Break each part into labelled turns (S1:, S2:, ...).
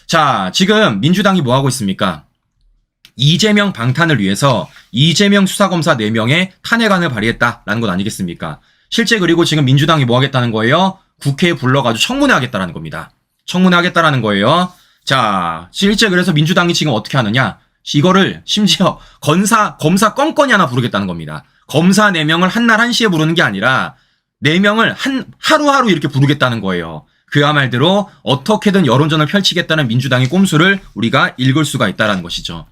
S1: 자, 지금 민주당이 뭐 하고 있습니까? 이재명 방탄을 위해서 이재명 수사검사 4명의 탄핵안을 발의했다라는 것 아니겠습니까? 실제 그리고 지금 민주당이 뭐 하겠다는 거예요? 국회에 불러가지고 청문회 하겠다라는 겁니다. 청문회 하겠다라는 거예요. 자, 실제 그래서 민주당이 지금 어떻게 하느냐? 이거를 심지어 검사 건건이 하나 부르겠다는 겁니다. 검사 4명을 한날 1시에 부르는 게 아니라 4명을 하루하루 이렇게 부르겠다는 거예요. 그야말로 어떻게든 여론전을 펼치겠다는 민주당의 꼼수를 우리가 읽을 수가 있다는 것이죠.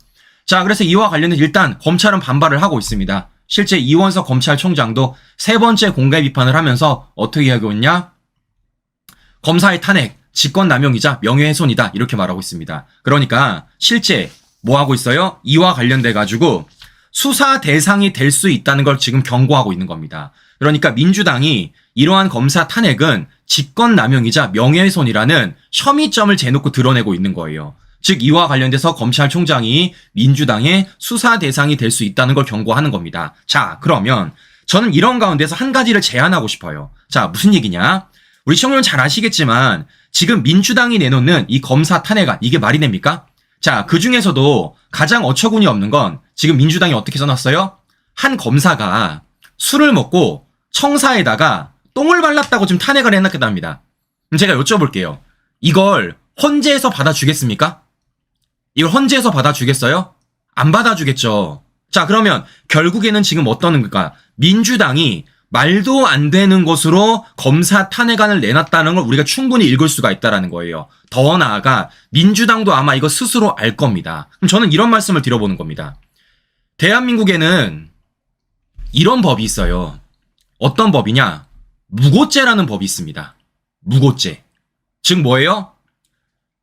S1: 자, 그래서 이와 관련해서 일단 검찰은 반발을 하고 있습니다. 실제 이원석 검찰총장도 3번째 공개 비판을 하면서 어떻게 하고 있냐? 검사의 탄핵, 직권남용이자 명예훼손이다 이렇게 말하고 있습니다. 그러니까 실제 뭐 하고 있어요? 이와 관련돼 가지고 수사 대상이 될 수 있다는 걸 지금 경고하고 있는 겁니다. 그러니까 민주당이 이러한 검사 탄핵은 직권남용이자 명예훼손이라는 혐의점을 재놓고 드러내고 있는 거예요. 즉 이와 관련돼서 검찰총장이 민주당의 수사 대상이 될 수 있다는 걸 경고하는 겁니다. 자, 그러면 저는 이런 가운데서 한 가지를 제안하고 싶어요. 자, 무슨 얘기냐? 우리 시청자분 잘 아시겠지만 지금 민주당이 내놓는 이 검사 탄핵안 이게 말이 됩니까? 자, 그 중에서도 가장 어처구니 없는 건 지금 민주당이 어떻게 써놨어요? 한 검사가 술을 먹고 청사에다가 똥을 발랐다고 지금 탄핵을 해놨겠답니다. 그럼 제가 여쭤볼게요. 이걸 헌재에서 받아주겠습니까? 이걸 헌재에서 받아주겠어요? 안 받아주겠죠. 자, 그러면 결국에는 지금 어떤 건가? 민주당이 말도 안 되는 것으로 검사 탄핵안을 내놨다는 걸 우리가 충분히 읽을 수가 있다는 거예요. 더 나아가 민주당도 아마 이거 스스로 알 겁니다. 그럼 저는 이런 말씀을 드려보는 겁니다. 대한민국에는 이런 법이 있어요. 어떤 법이냐? 무고죄라는 법이 있습니다. 무고죄. 즉 뭐예요?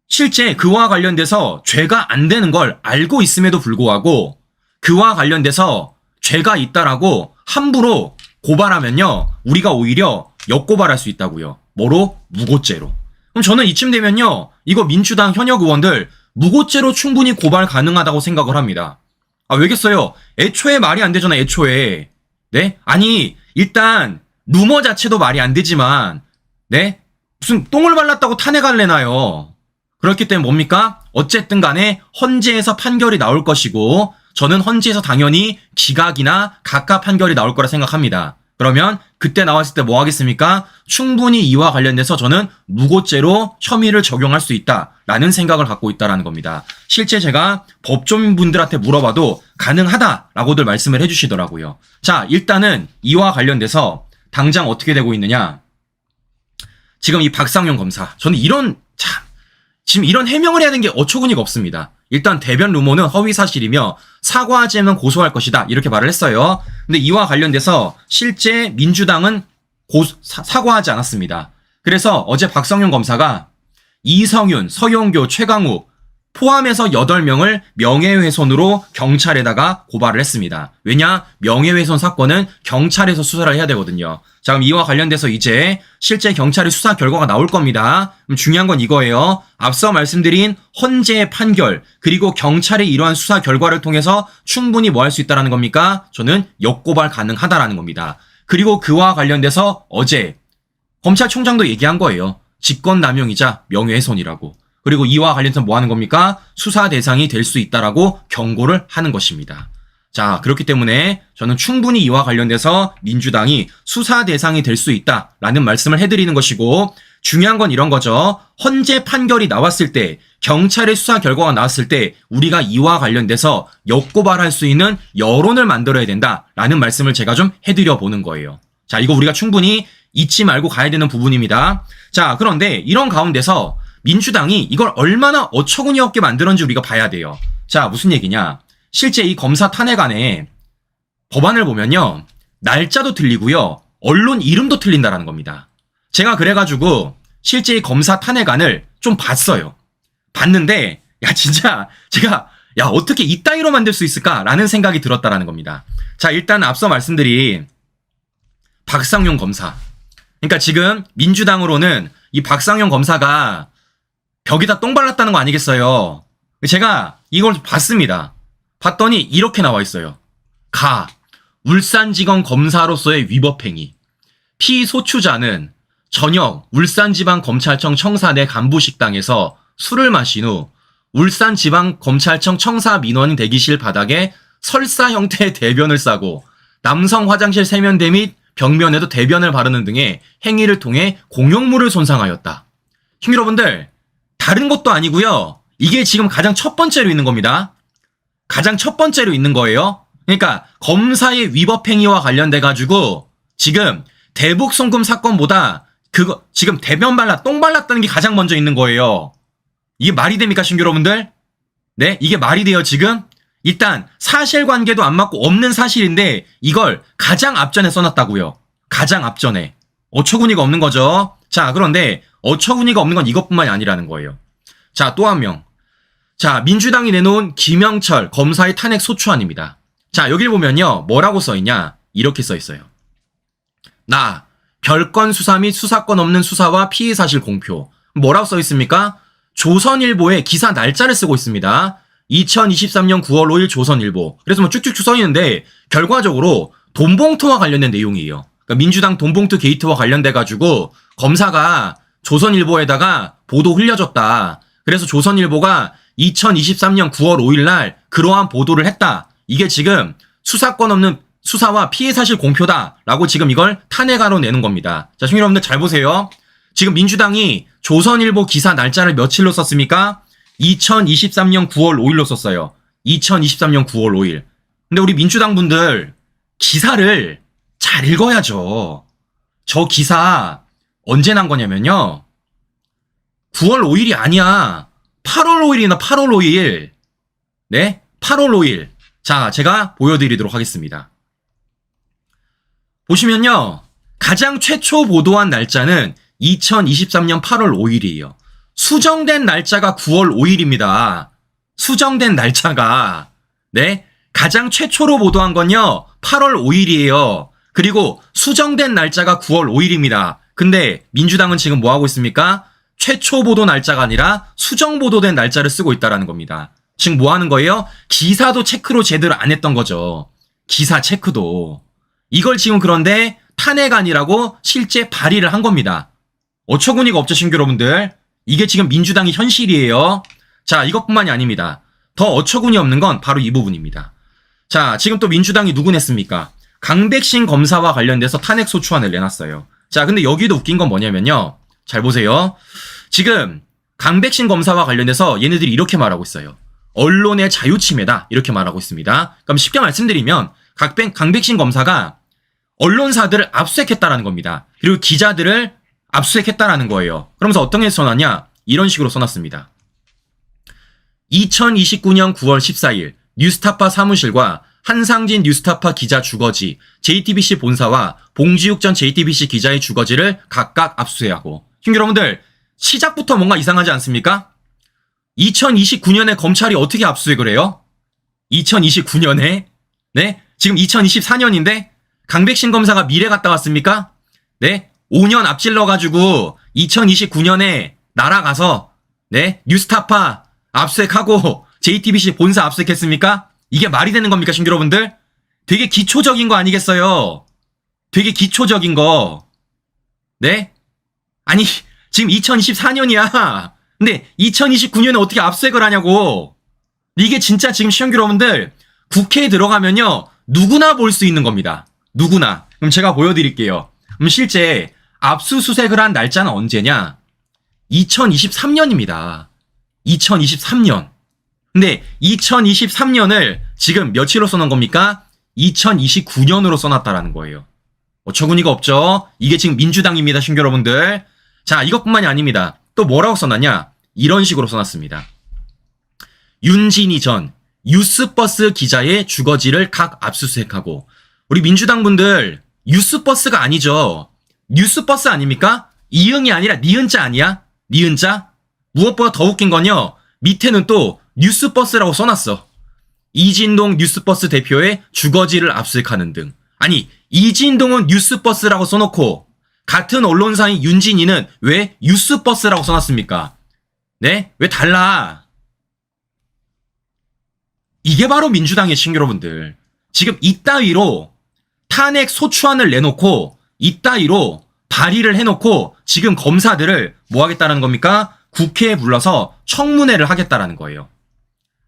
S1: 실제 그와 관련돼서 죄가 안 되는 걸 알고 있음에도 불구하고 그와 관련돼서 죄가 있다라고 함부로 고발하면요, 우리가 오히려 역고발할 수 있다고요. 뭐로? 무고죄로. 그럼 저는 이쯤 되면요, 이거 민주당 현역 의원들 무고죄로 충분히 고발 가능하다고 생각을 합니다. 아, 왜겠어요? 애초에 말이 안 되잖아, 애초에. 네? 아니, 일단 루머 자체도 말이 안 되지만, 네? 무슨 똥을 발랐다고 탄핵을 내나요? 그렇기 때문에 뭡니까? 어쨌든 간에 헌재에서 판결이 나올 것이고 저는 헌재에서 당연히 기각이나 각하 판결이 나올 거라 생각합니다. 그러면 그때 나왔을 때 뭐 하겠습니까? 충분히 이와 관련돼서 저는 무고죄로 혐의를 적용할 수 있다라는 생각을 갖고 있다라는 겁니다. 실제 제가 법조인분들한테 물어봐도 가능하다라고들 말씀을 해주시더라고요. 자, 일단은 이와 관련돼서 당장 어떻게 되고 있느냐? 지금 이 박상용 검사, 저는 지금 이런 해명을 해야 되는 게 어처구니가 없습니다. 일단 대변 루머는 허위사실이며 사과하지 않으면 고소할 것이다 이렇게 말을 했어요. 근데 이와 관련돼서 실제 민주당은 사과하지 않았습니다. 그래서 어제 박성윤 검사가 이성윤, 서용교, 최강욱 포함해서 8명을 명예훼손으로 경찰에다가 고발을 했습니다. 왜냐? 명예훼손 사건은 경찰에서 수사를 해야 되거든요. 자, 그럼 이와 관련돼서 이제 실제 경찰의 수사 결과가 나올 겁니다. 그럼 중요한 건 이거예요. 앞서 말씀드린 헌재의 판결 그리고 경찰의 이러한 수사 결과를 통해서 충분히 뭐 할 수 있다는 겁니까? 저는 역고발 가능하다라는 겁니다. 그리고 그와 관련돼서 어제 검찰총장도 얘기한 거예요. 직권남용이자 명예훼손이라고. 그리고 이와 관련해서 뭐 하는 겁니까? 수사 대상이 될 수 있다라고 경고를 하는 것입니다. 자, 그렇기 때문에 저는 충분히 이와 관련돼서 민주당이 수사 대상이 될 수 있다라는 말씀을 해드리는 것이고 중요한 건 이런 거죠. 헌재 판결이 나왔을 때 경찰의 수사 결과가 나왔을 때 우리가 이와 관련돼서 역고발할 수 있는 여론을 만들어야 된다라는 말씀을 제가 좀 해드려 보는 거예요. 자, 이거 우리가 충분히 잊지 말고 가야 되는 부분입니다. 자, 그런데 이런 가운데서 민주당이 이걸 얼마나 어처구니 없게 만들었는지 우리가 봐야 돼요. 자, 무슨 얘기냐? 실제 이 검사 탄핵안에 법안을 보면요, 날짜도 틀리고요, 언론 이름도 틀린다라는 겁니다. 제가 그래가지고 실제 이 검사 탄핵안을 좀 봤어요. 봤는데 진짜 제가 어떻게 이따위로 만들 수 있을까라는 생각이 들었다라는 겁니다. 자, 일단 앞서 말씀드린 박상용 검사. 그러니까 지금 민주당으로는 이 박상용 검사가 벽에다 똥 발랐다는 거 아니겠어요? 제가 이걸 봤습니다. 봤더니 이렇게 나와 있어요. 울산지검 검사로서의 위법행위. 피소추자는 저녁 울산지방검찰청 청사 내 간부식당에서 술을 마신 후 울산지방검찰청 청사 민원 대기실 바닥에 설사 형태의 대변을 싸고 남성 화장실 세면대 및 벽면에도 대변을 바르는 등의 행위를 통해 공용물을 손상하였다. 형님 여러분들, 다른 것도 아니고요. 이게 지금 가장 첫 번째로 있는 겁니다. 가장 첫 번째로 있는 거예요. 그러니까 검사의 위법 행위와 관련돼 가지고 지금 대북 송금 사건보다 그거 지금 대변 발라 똥 발랐다는 게 가장 먼저 있는 거예요. 이게 말이 됩니까, 신규 여러분들? 네, 이게 말이 돼요, 지금? 일단 사실관계도 안 맞고 없는 사실인데 이걸 가장 앞전에 써놨다고요. 가장 앞전에. 어처구니가 없는 거죠. 자, 그런데 어처구니가 없는 건 이것뿐만이 아니라는 거예요. 자, 또 한 명. 자, 민주당이 내놓은 김영철 검사의 탄핵 소추안입니다. 자, 여길 보면요. 뭐라고 써있냐? 이렇게 써있어요. 나, 별건 수사 및 수사권 없는 수사와 피의 사실 공표. 뭐라고 써있습니까? 조선일보에 기사 날짜를 쓰고 있습니다. 2023년 9월 5일 조선일보. 그래서 뭐 쭉쭉 써있는데 결과적으로 돈봉투와 관련된 내용이에요. 그러니까 민주당 돈봉투 게이트와 관련돼가지고 검사가 조선일보에다가 보도 흘려줬다. 그래서 조선일보가 2023년 9월 5일 날 그러한 보도를 했다. 이게 지금 수사권 없는 수사와 피해 사실 공표다라고 지금 이걸 탄핵안으로 내는 겁니다. 자, 시청자 여러분들 잘 보세요. 지금 민주당이 조선일보 기사 날짜를 며칠로 썼습니까? 2023년 9월 5일로 썼어요. 2023년 9월 5일. 근데 우리 민주당 분들 기사를 잘 읽어야죠. 저 기사 언제 난 거냐면요. 9월 5일이 아니야. 8월 5일이나 8월 5일. 네? 8월 5일. 자, 제가 보여드리도록 하겠습니다. 보시면요. 가장 최초 보도한 날짜는 2023년 8월 5일이에요. 수정된 날짜가 9월 5일입니다. 수정된 날짜가. 네? 가장 최초로 보도한 건요. 8월 5일이에요. 그리고 수정된 날짜가 9월 5일입니다. 근데 민주당은 지금 뭐 하고 있습니까? 최초 보도 날짜가 아니라 수정 보도된 날짜를 쓰고 있다라는 겁니다. 지금 뭐 하는 거예요? 기사도 체크로 제대로 안 했던 거죠. 기사 체크도. 이걸 지금 그런데 탄핵안이라고 실제 발의를 한 겁니다. 어처구니가 없죠, 신규 여러분들. 이게 지금 민주당의 현실이에요. 자, 이것뿐만이 아닙니다. 더 어처구니 없는 건 바로 이 부분입니다. 자, 지금 또 민주당이 누구 냈습니까? 강백신 검사와 관련돼서 탄핵 소추안을 내놨어요. 자, 근데 여기도 웃긴 건 뭐냐면요. 잘 보세요. 지금 강백신 검사와 관련돼서 얘네들이 이렇게 말하고 있어요. 언론의 자유 침해다. 이렇게 말하고 있습니다. 그럼 쉽게 말씀드리면 강백신 검사가 언론사들을 압수수색했다라는 겁니다. 그리고 기자들을 압수수색했다라는 거예요. 그러면서 어떤 게 써놨냐? 이런 식으로 써놨습니다. 2029년 9월 14일 뉴스타파 사무실과 한상진 뉴스타파 기자 주거지, JTBC 본사와 봉지욱 전 JTBC 기자의 주거지를 각각 압수수색하고. 형님 여러분들, 시작부터 뭔가 이상하지 않습니까? 2029년에 검찰이 어떻게 압수수색을 해요? 2029년에? 네? 지금 2024년인데 강백신 검사가 미래 갔다 왔습니까? 네? 5년 앞질러가지고 2029년에 날아가서 네? 뉴스타파 압수수색하고 JTBC 본사 압수수색했습니까? 이게 말이 되는 겁니까, 신규 여러분들? 되게 기초적인 거 아니겠어요? 되게 기초적인 거. 네? 아니, 지금 2024년이야. 근데 2029년에 어떻게 압수수색을 하냐고. 이게 진짜 지금 신규 여러분들 국회에 들어가면요. 누구나 볼 수 있는 겁니다. 누구나. 그럼 제가 보여드릴게요. 그럼 실제 압수수색을 한 날짜는 언제냐? 2023년입니다. 2023년. 근데 2023년을 지금 며칠로 써놓은 겁니까? 2029년으로 써놨다라는 거예요. 어처구니가 없죠? 이게 지금 민주당입니다, 신규 여러분들. 자, 이것뿐만이 아닙니다. 또 뭐라고 써놨냐? 이런 식으로 써놨습니다. 윤진희 전 뉴스버스 기자의 주거지를 각 압수수색하고. 우리 민주당 분들 뉴스버스가 아니죠. 뉴스버스 아닙니까? 이응이 아니라 니은자 아니야? 니은자? 무엇보다 더 웃긴 건요. 밑에는 또 뉴스버스라고 써놨어. 이진동 뉴스버스 대표의 주거지를 압수수색하는 등. 아니, 이진동은 뉴스버스라고 써놓고 같은 언론사인 윤진이는 왜 뉴스버스라고 써놨습니까? 네? 왜 달라? 이게 바로 민주당의 친구 여러분들. 지금 이따위로 탄핵 소추안을 내놓고 이따위로 발의를 해놓고 지금 검사들을 뭐 하겠다는 겁니까? 국회에 불러서 청문회를 하겠다라는 거예요.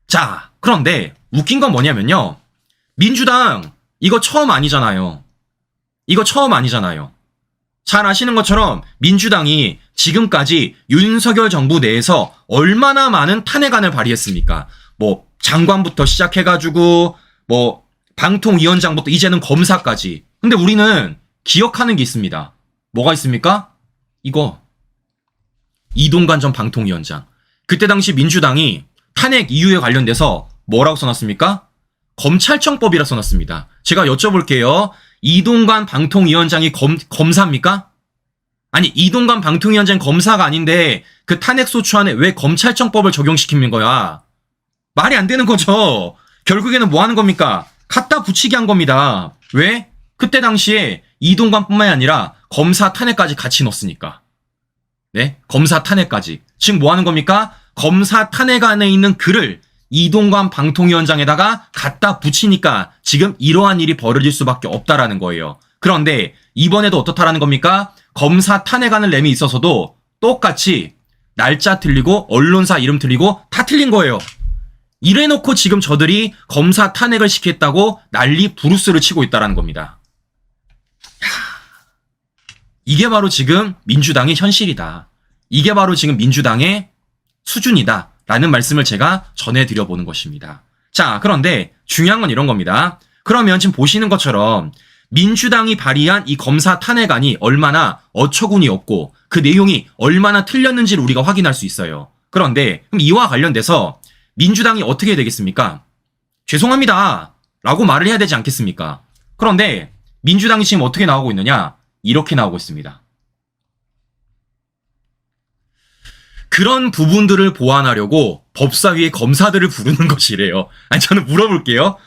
S1: 자, 그런데 웃긴 건 뭐냐면요. 민주당 이거 처음 아니잖아요. 이거 처음 아니잖아요. 잘 아시는 것처럼 민주당이 지금까지 윤석열 정부 내에서 얼마나 많은 탄핵안을 발의했습니까? 뭐 장관부터 시작해가지고 뭐 방통위원장부터 이제는 검사까지. 근데 우리는 기억하는 게 있습니다. 뭐가 있습니까? 이거 이동관 전 방통위원장. 그때 당시 민주당이 탄핵 이유에 관련돼서 뭐라고 써놨습니까? 검찰청법이라 써놨습니다. 제가 여쭤볼게요. 이동관 방통위원장이 검사입니까? 아니, 이동관 방통위원장 검사가 아닌데 그 탄핵소추안에 왜 검찰청법을 적용시키는 거야? 말이 안 되는 거죠. 결국에는 뭐 하는 겁니까? 갖다 붙이게 한 겁니다. 왜? 그때 당시에 이동관뿐만이 아니라 검사 탄핵까지 같이 넣었으니까. 네? 검사 탄핵까지. 지금 뭐 하는 겁니까? 검사 탄핵안에 있는 글을 이동관 방통위원장에다가 갖다 붙이니까 지금 이러한 일이 벌어질 수밖에 없다라는 거예요. 그런데 이번에도 어떻다라는 겁니까? 검사 탄핵안을 내미 있어서도 똑같이 날짜 틀리고 언론사 이름 틀리고 다 틀린 거예요. 이래놓고 지금 저들이 검사 탄핵을 시켰다고 난리 부르스를 치고 있다라는 겁니다. 이게 바로 지금 민주당의 현실이다. 이게 바로 지금 민주당의 수준이다. 라는 말씀을 제가 전해드려보는 것입니다. 자, 그런데 중요한 건 이런 겁니다. 그러면 지금 보시는 것처럼 민주당이 발의한 이 검사 탄핵안이 얼마나 어처구니 없고 그 내용이 얼마나 틀렸는지를 우리가 확인할 수 있어요. 그런데 그럼 이와 관련돼서 민주당이 어떻게 되겠습니까? 죄송합니다. 라고 말을 해야 되지 않겠습니까? 그런데 민주당이 지금 어떻게 나오고 있느냐? 이렇게 나오고 있습니다. 그런 부분들을 보완하려고 법사위에 검사들을 부르는 것이래요. 아니, 저는 물어볼게요.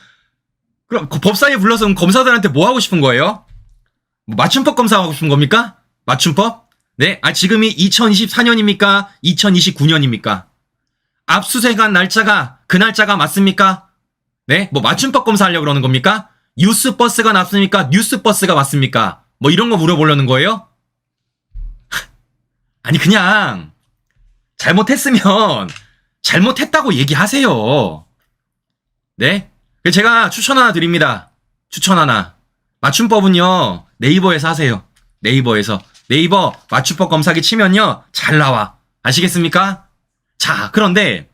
S1: 그럼 법사위에 불러서 그럼 검사들한테 뭐 하고 싶은 거예요? 맞춤법 검사하고 싶은 겁니까? 맞춤법? 네. 아, 지금이 2024년입니까? 2029년입니까? 압수수색한 날짜가 그 날짜가 맞습니까? 네. 뭐 맞춤법 검사하려고 그러는 겁니까? 뉴스버스가 맞습니까? 뉴스버스가 맞습니까? 뭐 이런 거 물어보려는 거예요? 아니, 그냥 잘못했으면 잘못했다고 얘기하세요. 네? 제가 추천 하나 드립니다. 추천 하나. 맞춤법은요, 네이버에서 하세요. 네이버에서. 네이버 맞춤법 검사기 치면요, 잘 나와. 아시겠습니까? 자, 그런데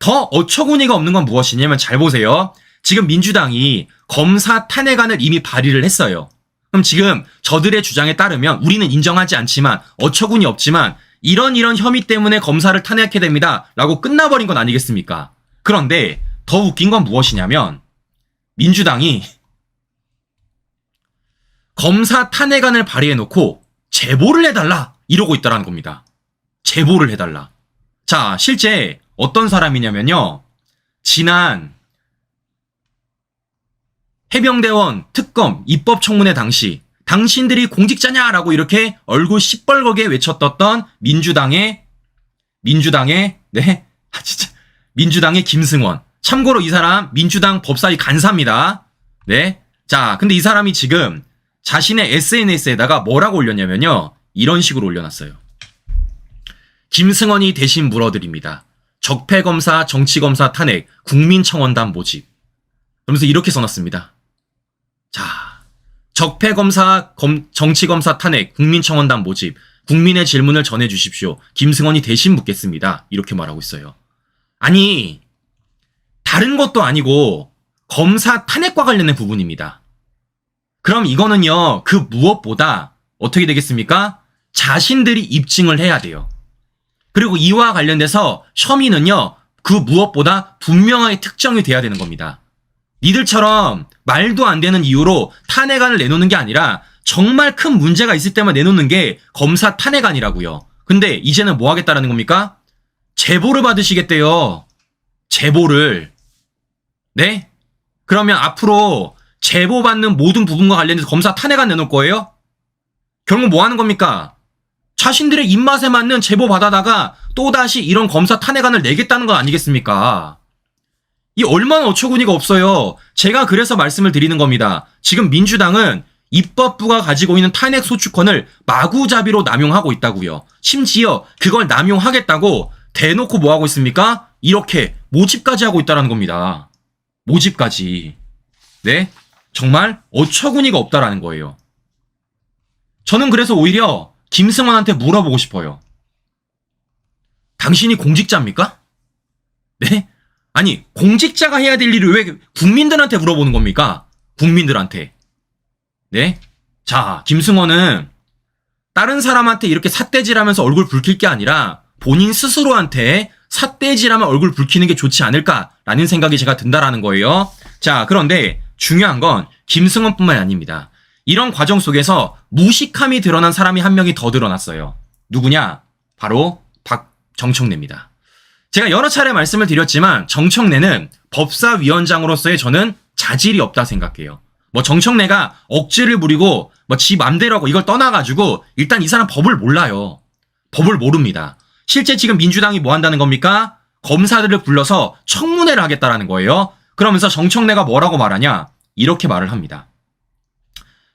S1: 더 어처구니가 없는 건 무엇이냐면 잘 보세요. 지금 민주당이 검사 탄핵안을 이미 발의를 했어요. 그럼 지금 저들의 주장에 따르면 우리는 인정하지 않지만 어처구니 없지만 이런 혐의 때문에 검사를 탄핵해야 됩니다. 라고 끝나버린 건 아니겠습니까? 그런데 더 웃긴 건 무엇이냐면 민주당이 검사 탄핵안을 발의해놓고 제보를 해달라 이러고 있다라는 겁니다. 제보를 해달라. 자, 실제 어떤 사람이냐면요. 지난 해병대원 특검 입법청문회 당시 당신들이 공직자냐라고 이렇게 얼굴 시뻘겋게 외쳤던 민주당의 김승원. 참고로 이 사람 민주당 법사위 간사입니다. 네. 자, 근데 이 사람이 지금 자신의 SNS에다가 뭐라고 올렸냐면요. 이런 식으로 올려놨어요. 김승원이 대신 물어드립니다. 적폐검사, 정치검사 탄핵, 국민청원단 모집. 그러면서 이렇게 써놨습니다. 자, 적폐검사, 정치검사 탄핵, 국민청원단 모집, 국민의 질문을 전해주십시오. 김승원이 대신 묻겠습니다. 이렇게 말하고 있어요. 아니, 다른 것도 아니고 검사 탄핵과 관련된 부분입니다. 그럼 이거는요, 그 무엇보다 어떻게 되겠습니까? 자신들이 입증을 해야 돼요. 그리고 이와 관련돼서 혐의는요, 그 무엇보다 분명하게 특정이 돼야 되는 겁니다. 니들처럼 말도 안 되는 이유로 탄핵안을 내놓는 게 아니라 정말 큰 문제가 있을 때만 내놓는 게 검사 탄핵안이라고요. 근데 이제는 뭐 하겠다라는 겁니까? 제보를 받으시겠대요. 제보를. 네? 그러면 앞으로 제보받는 모든 부분과 관련해서 검사 탄핵안 내놓을 거예요? 결국 뭐 하는 겁니까? 자신들의 입맛에 맞는 제보 받아다가 또다시 이런 검사 탄핵안을 내겠다는 건 아니겠습니까? 이 얼마나 어처구니가 없어요. 제가 그래서 말씀을 드리는 겁니다. 지금 민주당은 입법부가 가지고 있는 탄핵 소추권을 마구잡이로 남용하고 있다고요. 심지어 그걸 남용하겠다고 대놓고 뭐 하고 있습니까? 이렇게 모집까지 하고 있다는 겁니다. 모집까지. 네? 정말 어처구니가 없다라는 거예요. 저는 그래서 오히려 김승환한테 물어보고 싶어요. 당신이 공직자입니까? 네? 아니, 공직자가 해야 될 일을 왜 국민들한테 물어보는 겁니까? 국민들한테. 네? 자, 김승환은 다른 사람한테 이렇게 삿대질하면서 얼굴 붉힐 게 아니라 본인 스스로한테 삿대질하면 얼굴 붉히는 게 좋지 않을까라는 생각이 제가 든다라는 거예요. 자, 그런데 중요한 건 김승환뿐만이 아닙니다. 이런 과정 속에서 무식함이 드러난 사람이 한 명이 더 드러났어요. 누구냐? 바로 정청래입니다. 제가 여러 차례 말씀을 드렸지만 정청래는 법사위원장으로서의 저는 자질이 없다 생각해요. 뭐 정청래가 억지를 부리고 뭐 지 맘대로 하고 이걸 떠나가지고 일단 이 사람 법을 몰라요. 법을 모릅니다. 실제 지금 민주당이 뭐 한다는 겁니까? 검사들을 불러서 청문회를 하겠다라는 거예요. 그러면서 정청래가 뭐라고 말하냐? 이렇게 말을 합니다.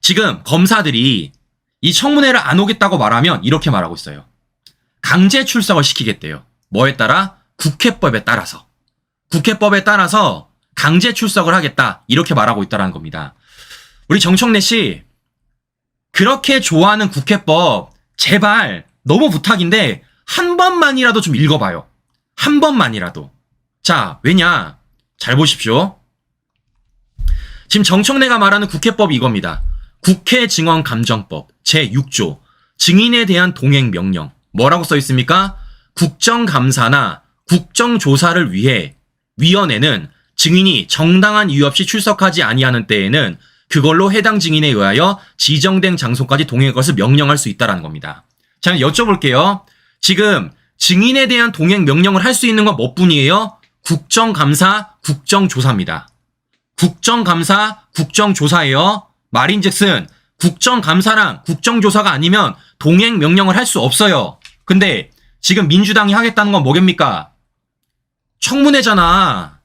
S1: 지금 검사들이 이 청문회를 안 오겠다고 말하면 이렇게 말하고 있어요. 강제 출석을 시키겠대요. 뭐에 따라? 국회법에 따라서. 국회법에 따라서 강제 출석을 하겠다. 이렇게 말하고 있다는 겁니다. 우리 정청래 씨, 그렇게 좋아하는 국회법 제발 너무 부탁인데 한 번만이라도 좀 읽어봐요. 한 번만이라도. 자, 왜냐? 잘 보십시오. 지금 정청래가 말하는 국회법이 이겁니다. 국회증언감정법 제6조 증인에 대한 동행명령. 뭐라고 써 있습니까? 국정감사나 국정조사를 위해 위원회는 증인이 정당한 이유 없이 출석하지 아니하는 때에는 그걸로 해당 증인에 의하여 지정된 장소까지 동행할 것을 명령할 수 있다는 겁니다. 자, 여쭤볼게요. 지금 증인에 대한 동행 명령을 할 수 있는 건 뭐뿐이에요? 국정감사, 국정조사입니다. 국정감사, 국정조사예요. 말인즉슨 국정감사랑 국정조사가 아니면 동행 명령을 할 수 없어요. 근데 지금 민주당이 하겠다는 건 뭐겠습니까? 청문회잖아.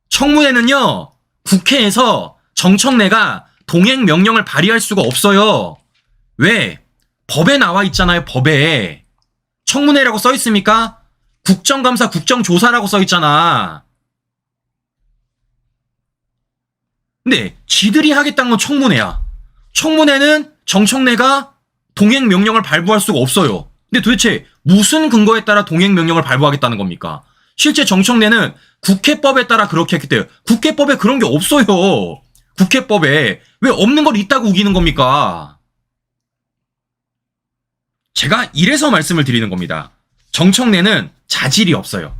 S1: 청문회는요, 국회에서 정청래가 동행 명령을 발의할 수가 없어요. 왜? 법에 나와 있잖아요, 법에. 청문회라고 써 있습니까? 국정감사, 국정조사라고 써 있잖아. 근데 지들이 하겠다는 건 청문회야. 청문회는 정청래가 동행 명령을 발부할 수가 없어요. 근데 도대체 무슨 근거에 따라 동행 명령을 발부하겠다는 겁니까? 실제 정청래는 국회법에 따라 그렇게 했기 때문에 국회법에 그런 게 없어요. 국회법에 왜 없는 걸 있다고 우기는 겁니까? 제가 이래서 말씀을 드리는 겁니다. 정청래는 자질이 없어요.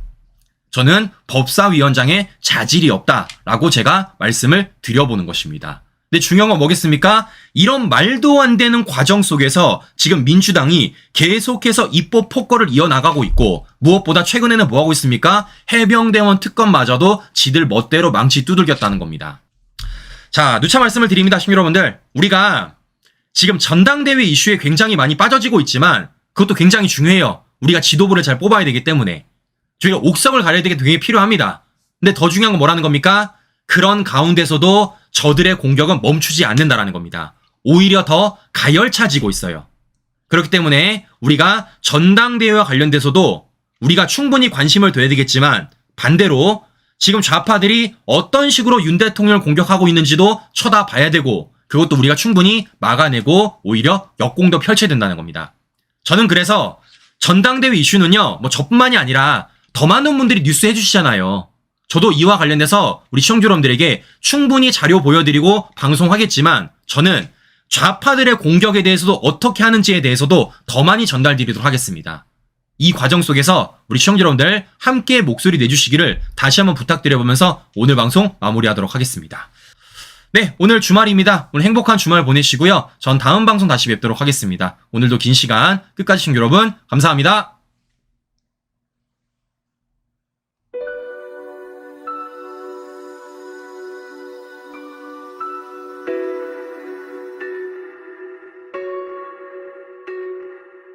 S1: 저는 법사위원장의 자질이 없다라고 제가 말씀을 드려보는 것입니다. 근데 중요한 건 뭐겠습니까? 이런 말도 안 되는 과정 속에서 지금 민주당이 계속해서 입법 폭거를 이어나가고 있고, 무엇보다 최근에는 뭐하고 있습니까? 해병대원 특검마저도 지들 멋대로 망치 두들겼다는 겁니다. 자, 누차 말씀을 드립니다, 시민 여러분들. 우리가 지금 전당대회 이슈에 굉장히 많이 빠져지고 있지만 그것도 굉장히 중요해요. 우리가 지도부를 잘 뽑아야 되기 때문에 저희가 옥석을 가려야 되게 되게 필요합니다. 근데 더 중요한 건 뭐라는 겁니까? 그런 가운데서도 저들의 공격은 멈추지 않는다라는 겁니다. 오히려 더 가열차지고 있어요. 그렇기 때문에 우리가 전당대회와 관련돼서도 우리가 충분히 관심을 둬야 되겠지만, 반대로 지금 좌파들이 어떤 식으로 윤 대통령을 공격하고 있는지도 쳐다봐야 되고, 그것도 우리가 충분히 막아내고 오히려 역공도 펼쳐야 된다는 겁니다. 저는 그래서 전당대회 이슈는요, 뭐 저뿐만이 아니라 더 많은 분들이 뉴스 해주시잖아요. 저도 이와 관련해서 우리 시청자 여러분들에게 충분히 자료 보여드리고 방송하겠지만, 저는 좌파들의 공격에 대해서도 어떻게 하는지에 대해서도 더 많이 전달드리도록 하겠습니다. 이 과정 속에서 우리 시청자 여러분들 함께 목소리 내주시기를 다시 한번 부탁드려보면서 오늘 방송 마무리하도록 하겠습니다. 네, 오늘 주말입니다. 오늘 행복한 주말 보내시고요. 전 다음 방송 다시 뵙도록 하겠습니다. 오늘도 긴 시간 끝까지 시청자 여러분 감사합니다.